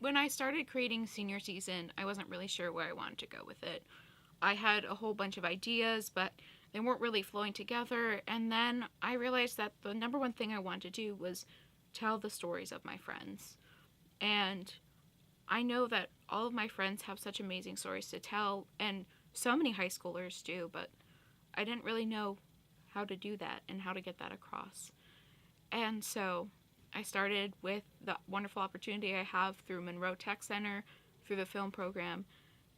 when I started creating senior season, I wasn't really sure where I wanted to go with it. I had a whole bunch of ideas, but they weren't really flowing together. And then I realized that the number one thing I wanted to do was tell the stories of my friends. And I know that all of my friends have such amazing stories to tell, and so many high schoolers do, but I didn't really know how to do that and how to get that across. And so I started with the wonderful opportunity I have through Monroe Tech Center, through the film program,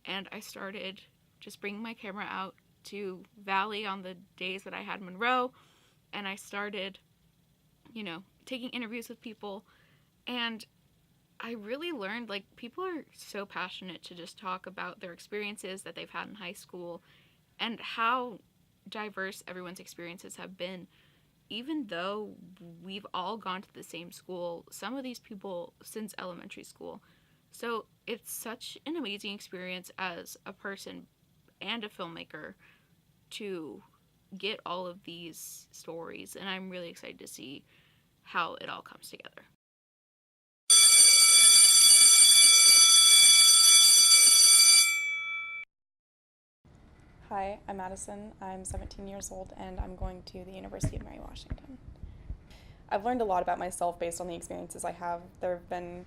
and I started just bringing my camera out to Valley on the days that I had Monroe, and I started, taking interviews with people, and I really learned, people are so passionate to just talk about their experiences that they've had in high school and how diverse everyone's experiences have been. Even though we've all gone to the same school, some of these people since elementary school. So it's such an amazing experience as a person and a filmmaker to get all of these stories, and I'm really excited to see how it all comes together. Hi, I'm Madison. I'm 17 years old and I'm going to the University of Mary Washington. I've learned a lot about myself based on the experiences I have. There have been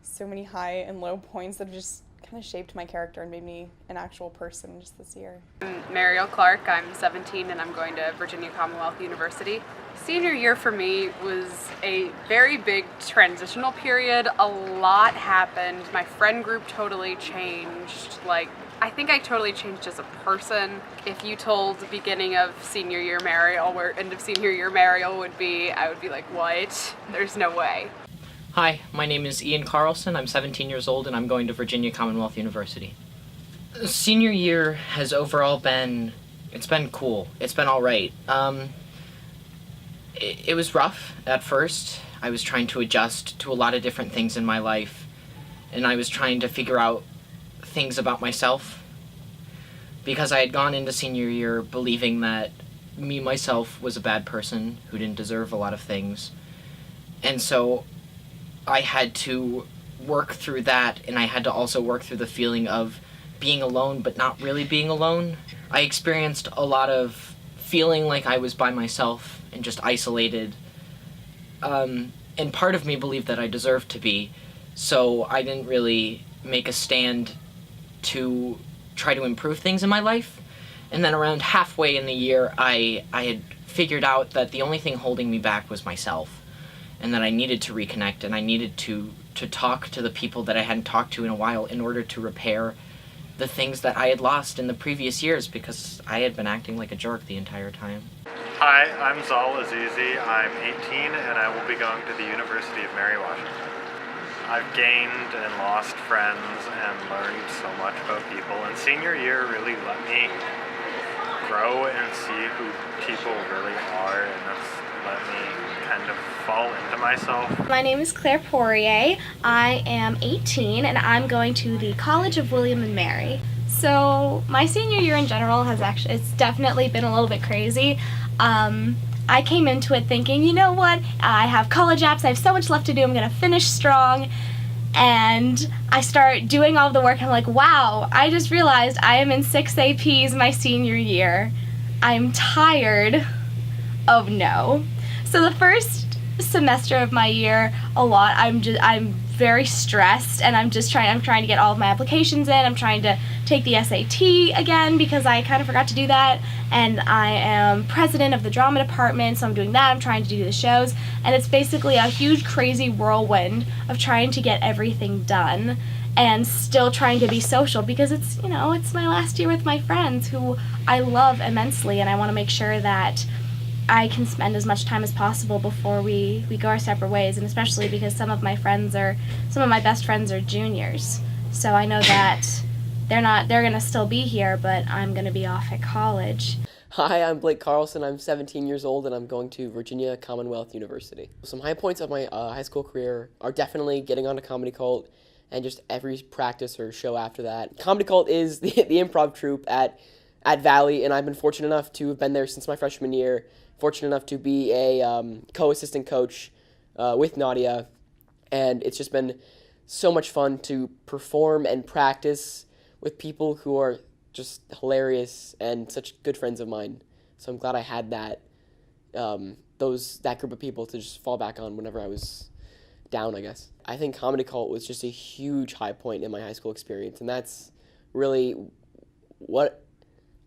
so many high and low points that have just kind of shaped my character and made me an actual person just this year. I'm Mariel Clark. I'm 17 and I'm going to Virginia Commonwealth University. Senior year for me was a very big transitional period. A lot happened. My friend group totally changed. I think I totally changed as a person. If you told the beginning of senior year Mariel where end of senior year Mariel would be, I would be like, what? There's no way. Hi, my name is Ian Carlson. I'm 17 years old and I'm going to Virginia Commonwealth University. Senior year has overall been cool. It's been all right. It was rough at first. I was trying to adjust to a lot of different things in my life, and I was trying to figure out things about myself, because I had gone into senior year believing that myself was a bad person who didn't deserve a lot of things, and so I had to work through that, and I had to also work through the feeling of being alone but not really being alone. I experienced a lot of feeling like I was by myself and just isolated, and part of me believed that I deserved to be, so I didn't really make a stand to try to improve things in my life. And then around halfway in the year, I had figured out that the only thing holding me back was myself, and that I needed to reconnect, and I needed to talk to the people that I hadn't talked to in a while in order to repair the things that I had lost in the previous years, because I had been acting like a jerk the entire time. Hi, I'm Zahl Azizi. I'm 18 and I will be going to the University of Mary Washington. I've gained and lost friends and learned so much about people, and senior year really let me grow and see who people really are, and that's let me kind of fall into myself. My name is Claire Poirier. I am 18 and I'm going to the College of William and Mary. So my senior year in general it's definitely been a little bit crazy. I came into it thinking, you know what, I have college apps, I have so much left to do, I'm going to finish strong. And I start doing all the work and I'm like, wow, I just realized I am in 6 APs my senior year. I'm tired. Oh no. So the first semester of my year, I'm very stressed, and I'm trying to get all of my applications in. I'm trying to take the SAT again because I kind of forgot to do that, and I am president of the drama department, so I'm doing that. I'm trying to do the shows, and it's basically a huge crazy whirlwind of trying to get everything done and still trying to be social, because it's my last year with my friends who I love immensely, and I want to make sure that I can spend as much time as possible before we go our separate ways, and especially because some of my best friends are juniors. So I know that they're going to still be here, but I'm going to be off at college. Hi, I'm Blake Carlson. I'm 17 years old and I'm going to Virginia Commonwealth University. Some high points of my high school career are definitely getting onto Comedy Cult and just every practice or show after that. Comedy Cult is the improv troupe at Valley, and I've been fortunate enough to have been there since my freshman year. Fortunate enough to be a co-assistant coach with Nadia, and it's just been so much fun to perform and practice with people who are just hilarious and such good friends of mine. So I'm glad I had that group of people to just fall back on whenever I was down, I guess. I think Comedy Cult was just a huge high point in my high school experience, and that's really what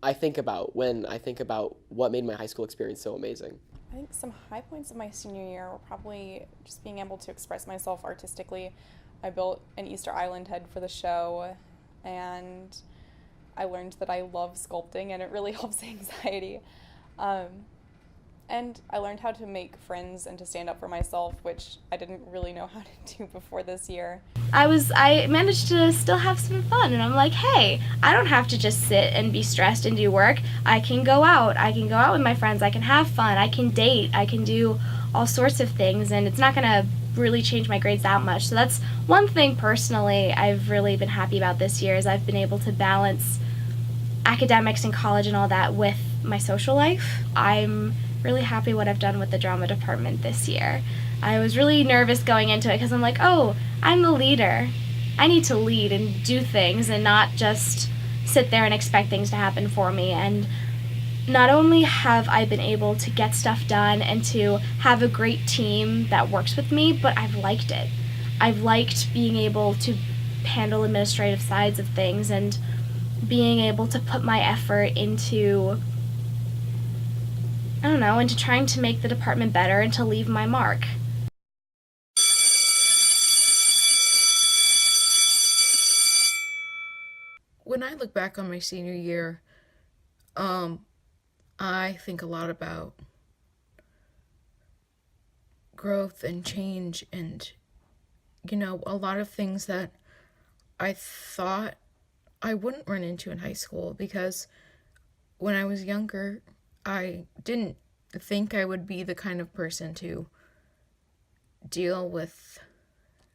I think about when I think about what made my high school experience so amazing. I think some high points of my senior year were probably just being able to express myself artistically. I built an Easter Island head for the show, and I learned that I love sculpting, and it really helps anxiety. And I learned how to make friends and to stand up for myself, which I didn't really know how to do before this year. I managed to still have some fun, and I'm like, hey, I don't have to just sit and be stressed and do work. I can go out with my friends, I can have fun, I can date, I can do all sorts of things, and it's not gonna really change my grades that much. So that's one thing personally I've really been happy about this year, is I've been able to balance academics and college and all that with my social life. I'm really happy what I've done with the drama department this year. I was really nervous going into it because I'm like, oh, I'm the leader. I need to lead and do things and not just sit there and expect things to happen for me. And not only have I been able to get stuff done and to have a great team that works with me, but I've liked it. I've liked being able to handle administrative sides of things and being able to put my effort into trying to make the department better and to leave my mark. When I look back on my senior year, I think a lot about growth and change and, a lot of things that I thought I wouldn't run into in high school, because when I was younger, I didn't think I would be the kind of person to deal with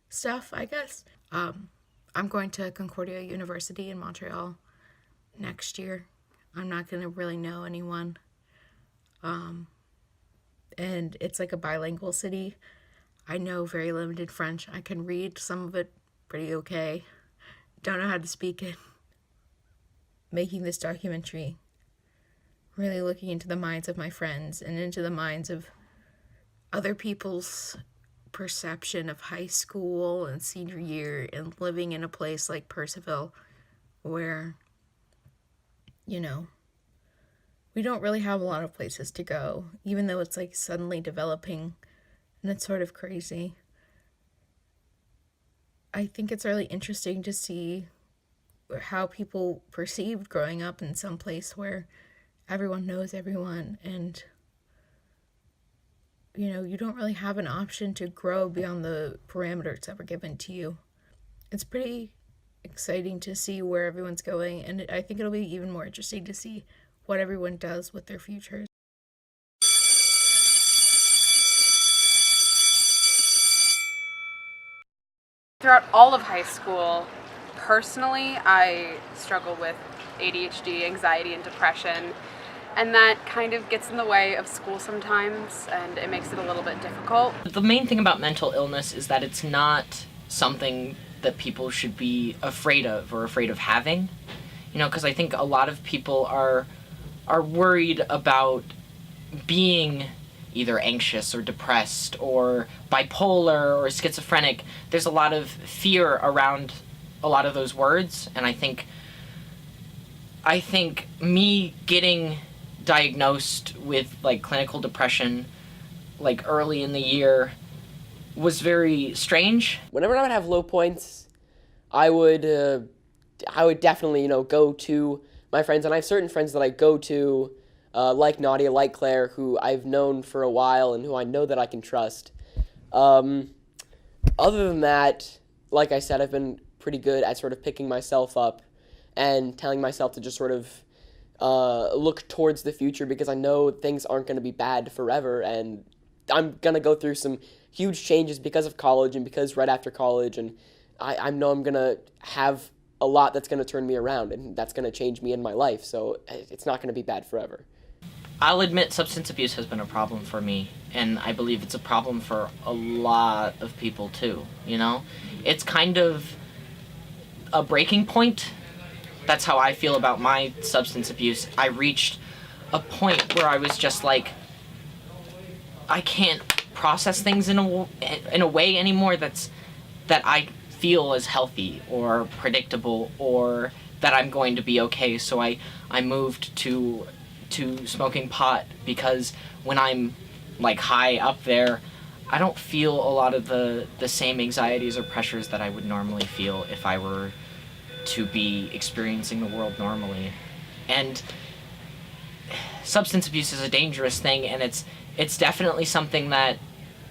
stuff, I guess. I'm going to Concordia University in Montreal next year. I'm not going to really know anyone. And it's like a bilingual city. I know very limited French. I can read some of it pretty okay. Don't know how to speak it. Making this documentary, really looking into the minds of my friends and into the minds of other people's perception of high school and senior year, and living in a place like Purcellville where, we don't really have a lot of places to go, even though it's like suddenly developing, and it's sort of crazy. I think it's really interesting to see how people perceived growing up in some place where everyone knows everyone, and you don't really have an option to grow beyond the parameters that were given to you. It's pretty exciting to see where everyone's going, and I think it'll be even more interesting to see what everyone does with their futures. Throughout all of high school, personally, I struggle with ADHD, anxiety, and depression, and that kind of gets in the way of school sometimes, and it makes it a little bit difficult. The main thing about mental illness is that it's not something that people should be afraid of or afraid of having, because I think a lot of people are worried about being either anxious or depressed or bipolar or schizophrenic. There's a lot of fear around a lot of those words, and I think me getting diagnosed with clinical depression early in the year was very strange. Whenever I would have low points, I would definitely go to my friends, and I have certain friends that I go to, like Nadia, like Claire, who I've known for a while and who I know that I can trust. Other than that, like I said, I've been pretty good at sort of picking myself up and telling myself to just sort of look towards the future, because I know things aren't going to be bad forever, and I'm going to go through some huge changes because of college and because right after college, and I know I'm going to have a lot that's going to turn me around, and that's going to change me in my life, so it's not going to be bad forever. I'll admit substance abuse has been a problem for me, and I believe it's a problem for a lot of people too, you know? It's kind of a breaking point. That's how I feel about my substance abuse. I reached a point where I was just like, I can't process things in a way anymore that I feel is healthy or predictable or that I'm going to be okay. So I moved to smoking pot, because when I'm like high up there, I don't feel a lot of the same anxieties or pressures that I would normally feel if I were to be experiencing the world normally. And substance abuse is a dangerous thing, and it's definitely something that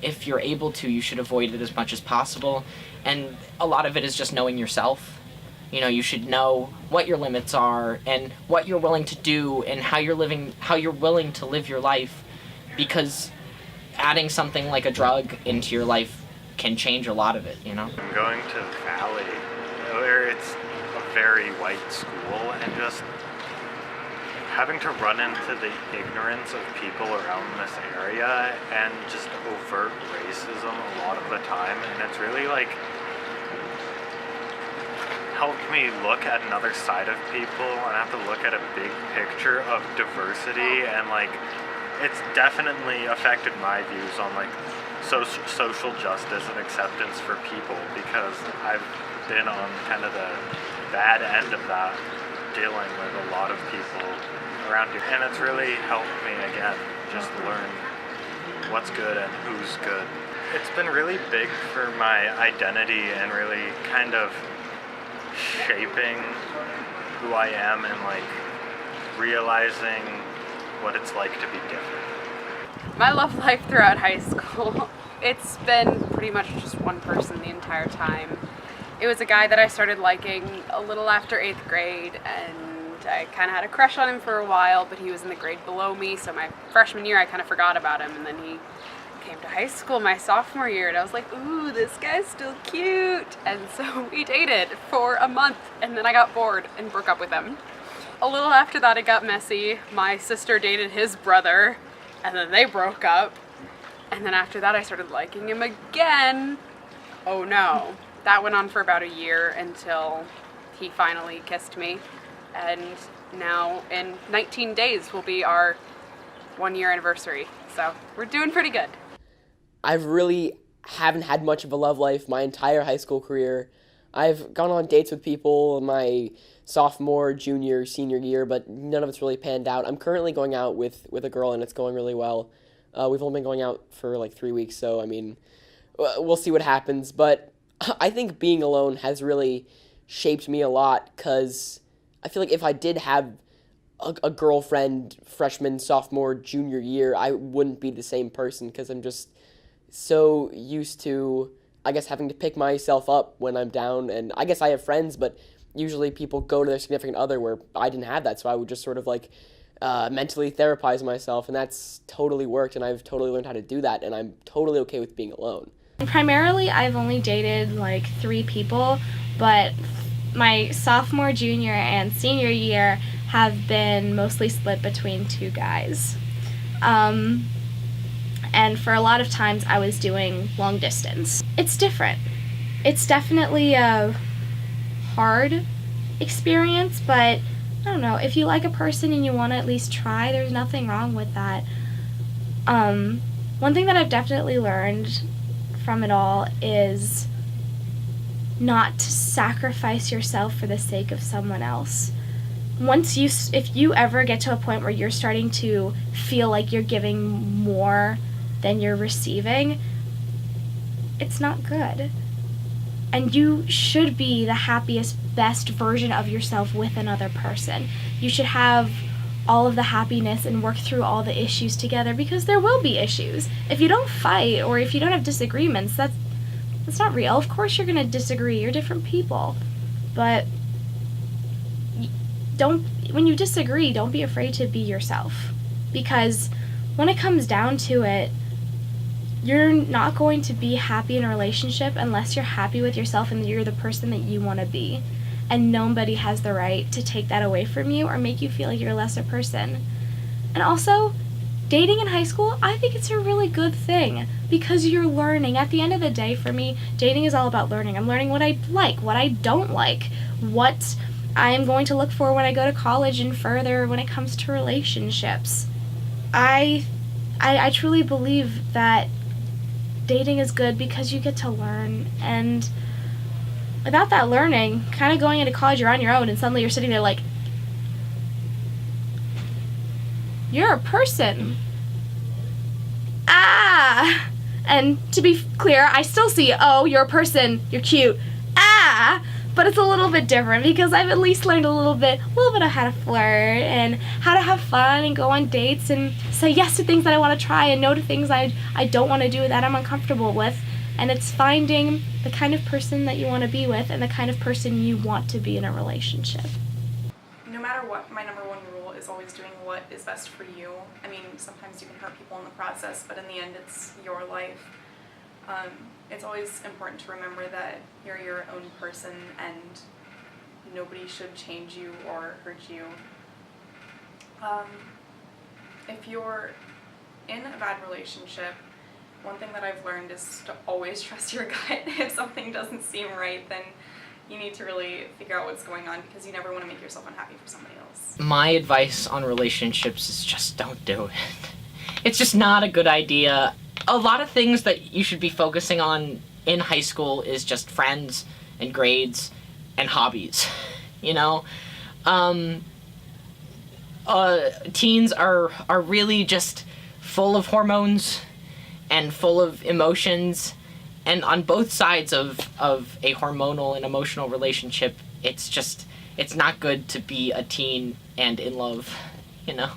if you're able to, you should avoid it as much as possible. And a lot of it is just knowing yourself. You know, you should know what your limits are and what you're willing to do and how you're willing to live your life, because adding something like a drug into your life can change a lot of it, you know? I'm going to Valley, where it's a very white school, and just having to run into the ignorance of people around this area and just overt racism a lot of the time, and it's really like helped me look at another side of people and have to look at a big picture of diversity, and like it's definitely affected my views on like social justice and acceptance for people, because I've been on kind of the bad end of that, dealing with a lot of people around here, and it's really helped me again just learn what's good and who's good. It's been really big for my identity and really kind of shaping who I am and like realizing what it's like to be different. My love life throughout high school, it's been pretty much just one person the entire time. It was a guy that I started liking a little after 8th grade, and I kind of had a crush on him for a while, but he was in the grade below me, so my freshman year I kind of forgot about him, and then he came to high school my sophomore year, and I was like, ooh, this guy's still cute. And so we dated for a month, and then I got bored and broke up with him. A little after that, it got messy. My sister dated his brother, and then they broke up. And then after that, I started liking him again. Oh no. That went on for about a year until he finally kissed me. And now in 19 days will be our 1-year anniversary. So we're doing pretty good. I really haven't had much of a love life my entire high school career. I've gone on dates with people my sophomore, junior, senior year, but none of it's really panned out. I'm currently going out with a girl, and it's going really well. We've only been going out for like 3 weeks, so I mean, we'll see what happens. But I think being alone has really shaped me a lot, because I feel like if I did have a girlfriend freshman, sophomore, junior year, I wouldn't be the same person, because I'm just so used to, I guess, having to pick myself up when I'm down. And I guess I have friends, but usually people go to their significant other, where I didn't have that, so I would just sort of like mentally therapize myself, and that's totally worked, and I've totally learned how to do that, and I'm totally okay with being alone. Primarily, I've only dated like 3 people, but my sophomore, junior, and senior year have been mostly split between 2 guys. And for a lot of times, I was doing long distance. It's different. It's definitely a hard experience, but I don't know, if you like a person and you want to at least try, there's nothing wrong with that. One thing that I've definitely learned from it all is not to sacrifice yourself for the sake of someone else. If you ever get to a point where you're starting to feel like you're giving more than you're receiving, it's not good. And you should be the happiest, best version of yourself with another person. You should have all of the happiness and work through all the issues together, because there will be issues. If you don't fight or if you don't have disagreements, that's not real. Of course you're going to disagree. You're different people. But when you disagree, don't be afraid to be yourself. Because when it comes down to it, you're not going to be happy in a relationship unless you're happy with yourself and you're the person that you want to be. And nobody has the right to take that away from you or make you feel like you're a lesser person. And also, dating in high school, I think it's a really good thing because you're learning. At the end of the day, for me, dating is all about learning. I'm learning what I like, what I don't like, what I am going to look for when I go to college and further when it comes to relationships. I truly believe that dating is good because you get to learn, and without that learning, kind of going into college, you're on your own, and suddenly you're sitting there like, you're a person. Ah! And to be clear, I still see, oh, you're a person, you're cute. Ah! But it's a little bit different because I've at least learned a little bit of how to flirt and how to have fun and go on dates and say yes to things that I want to try and no to things I don't want to do that I'm uncomfortable with. And it's finding the kind of person that you want to be with and the kind of person you want to be in a relationship. No matter what, my number one rule is always doing what is best for you. I mean, sometimes you can hurt people in the process, but in the end, it's your life. It's always important to remember that you're your own person and nobody should change you or hurt you. If you're in a bad relationship, one thing that I've learned is to always trust your gut. If something doesn't seem right, then you need to really figure out what's going on because you never want to make yourself unhappy for somebody else. My advice on relationships is just don't do it. It's just not a good idea. A lot of things that you should be focusing on in high school is just friends and grades and hobbies, you know? Teens are really just full of hormones and full of emotions, and on both sides of a hormonal and emotional relationship, it's not good to be a teen and in love, you know?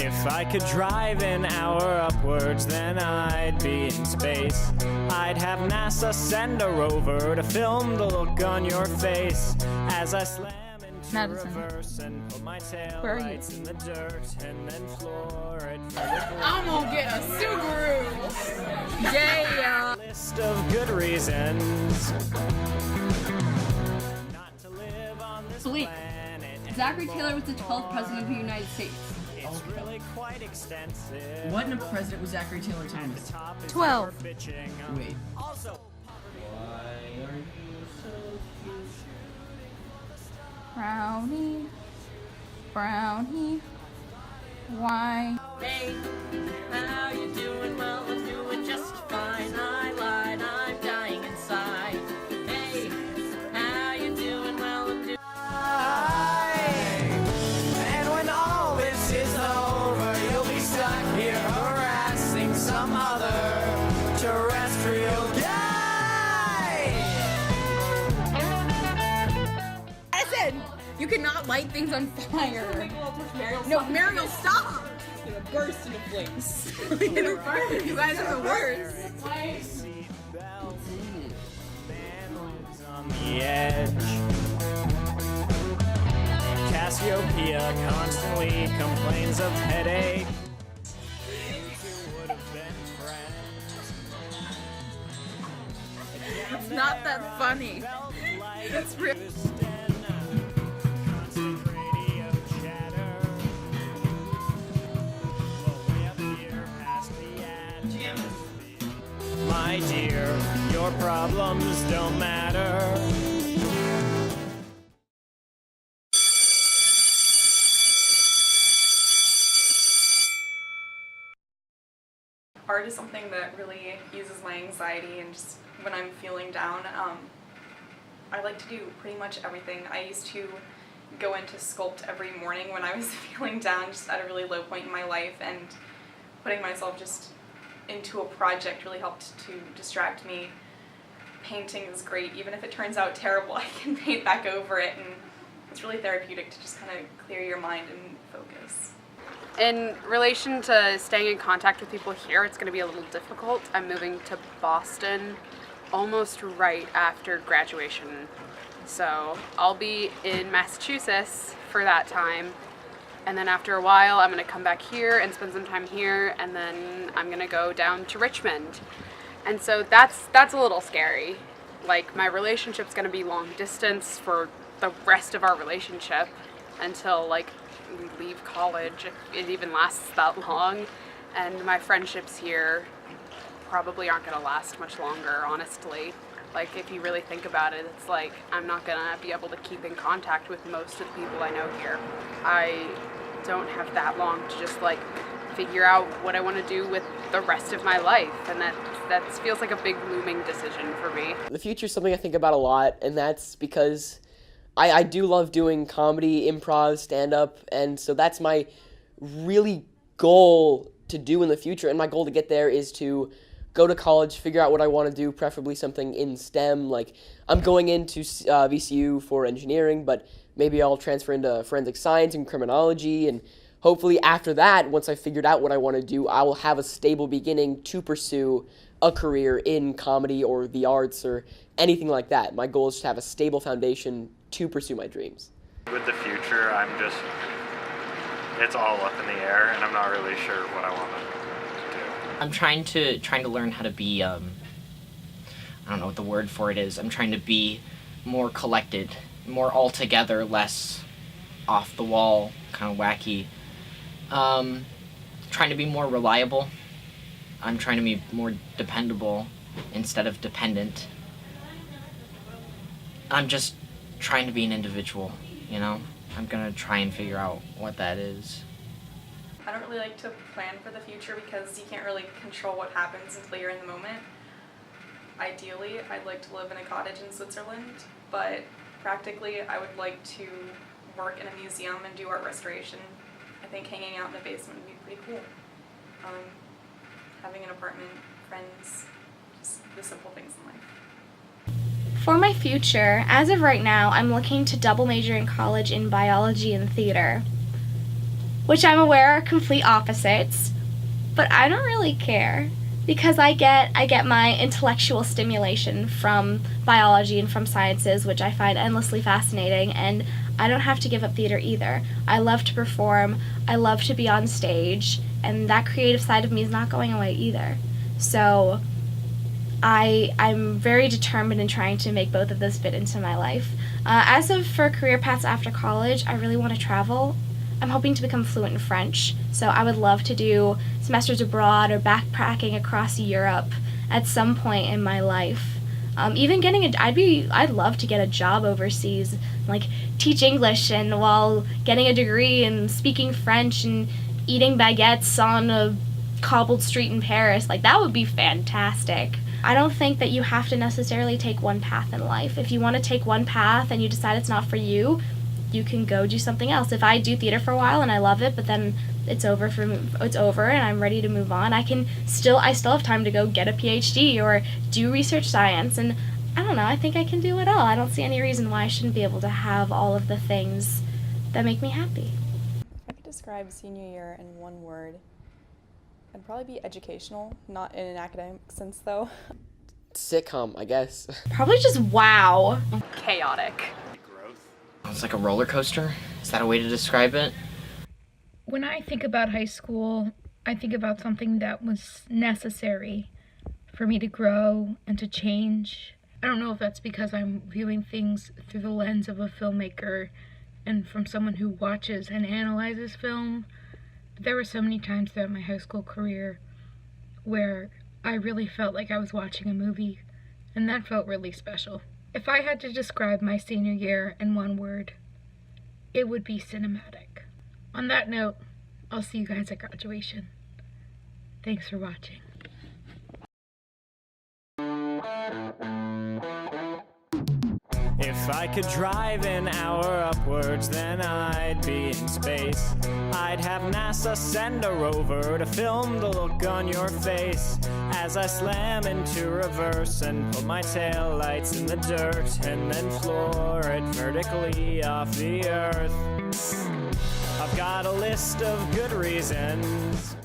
If I could drive an hour upwards, then I'd be in space. I'd have NASA send a rover to film the look on your face as I slam into Madison, reverse and put my tail where are lights you? in the dirt and then floor it for the I'm gonna get a Subaru! Yeah! list of good reasons not to live on this Bleak. planet. Zachary Taylor was the 12th president of the United States. It's really quite extensive. What president was Zachary Taylor Thomas? 12. Wait. Also, Brownie, brownie, why? Hey, how you doing? Well, I'm doing just fine. I lied, I'm dying inside. Hey, how you doing? Well, I'm doing. and when all this is over, you'll be stuck here harassing some other terrestrial guy. Madison, you cannot light things on fire. No, Mariel, stop! It's gonna burst into flames. You guys are the worst. On the edge. Cassiopeia constantly complains of headache. It's not that funny. It's real. Constant radio chatter. Well, way up here past the ad. My dear, your problems don't matter. Art is something that really eases my anxiety, and just when I'm feeling down, I like to do pretty much everything. I used to go into sculpt every morning when I was feeling down, just at a really low point in my life, and putting myself just into a project really helped to distract me. Painting is great. Even if it turns out terrible, I can paint back over it, and it's really therapeutic to just kind of clear your mind and focus. In relation to staying in contact with people here, it's going to be a little difficult. I'm moving to Boston almost right after graduation. So I'll be in Massachusetts for that time. And then after a while, I'm going to come back here and spend some time here. And then I'm going to go down to Richmond. And so that's a little scary. Like, my relationship's gonna be long distance for the rest of our relationship until, like, we leave college, if it even lasts that long. And my friendships here probably aren't gonna last much longer, honestly. Like, if you really think about it, it's like I'm not gonna be able to keep in contact with most of the people I know here. I don't have that long to just, like, figure out what I want to do with the rest of my life, and that feels like a big looming decision for me. The future is something I think about a lot, and that's because I do love doing comedy, improv, stand-up, and so that's my really goal to do in the future, and my goal to get there is to go to college, figure out what I want to do, preferably something in STEM. Like, I'm going into VCU for engineering, but maybe I'll transfer into forensic science and criminology, and hopefully after that, once I figured out what I want to do, I will have a stable beginning to pursue a career in comedy or the arts or anything like that. My goal is to have a stable foundation to pursue my dreams. With the future, it's all up in the air, and I'm not really sure what I want to do. I'm trying to learn how to be, I don't know what the word for it is. I'm trying to be more collected, more altogether, less off the wall, kind of wacky. Trying to be more reliable. I'm trying to be more dependable instead of dependent. I'm just trying to be an individual, you know? I'm gonna try and figure out what that is. I don't really like to plan for the future because you can't really control what happens until you're in the moment. Ideally, I'd like to live in a cottage in Switzerland, but practically I would like to work in a museum and do art restoration. I think hanging out in the basement would be pretty cool. Having an apartment, friends, just the simple things in life. For my future, as of right now, I'm looking to double major in college in biology and theater, which I'm aware are complete opposites, but I don't really care because I get my intellectual stimulation from biology and from sciences, which I find endlessly fascinating, and I don't have to give up theater either. I love to perform, I love to be on stage, and that creative side of me is not going away either. So I'm very determined in trying to make both of those fit into my life. For career paths after college, I really want to travel. I'm hoping to become fluent in French, so I would love to do semesters abroad or backpacking across Europe at some point in my life. I'd love to get a job overseas, like teach English and while getting a degree and speaking French and eating baguettes on a cobbled street in Paris. Like, that would be fantastic. I don't think that you have to necessarily take one path in life. If you want to take one path and you decide it's not for you, you can go do something else. If I do theater for a while and I love it, but then it's over and I'm ready to move on, I still have time to go get a PhD or do research science, and I don't know, I think I can do it all. I don't see any reason why I shouldn't be able to have all of the things that make me happy. If I could describe senior year in one word, I'd probably be educational, not in an academic sense though. Sitcom, I guess. Probably just wow. Chaotic. It's like a roller coaster. Is that a way to describe it? When I think about high school, I think about something that was necessary for me to grow and to change. I don't know if that's because I'm viewing things through the lens of a filmmaker and from someone who watches and analyzes film. But there were so many times throughout my high school career where I really felt like I was watching a movie, and that felt really special. If I had to describe my senior year in one word, it would be cinematic. On that note, I'll see you guys at graduation. Thanks for watching. If I could drive an hour upwards, then I'd be in space. I'd have NASA send a rover to film the look on your face as I slam into reverse and put my tail lights in the dirt and then floor it vertically off the earth. I've got a list of good reasons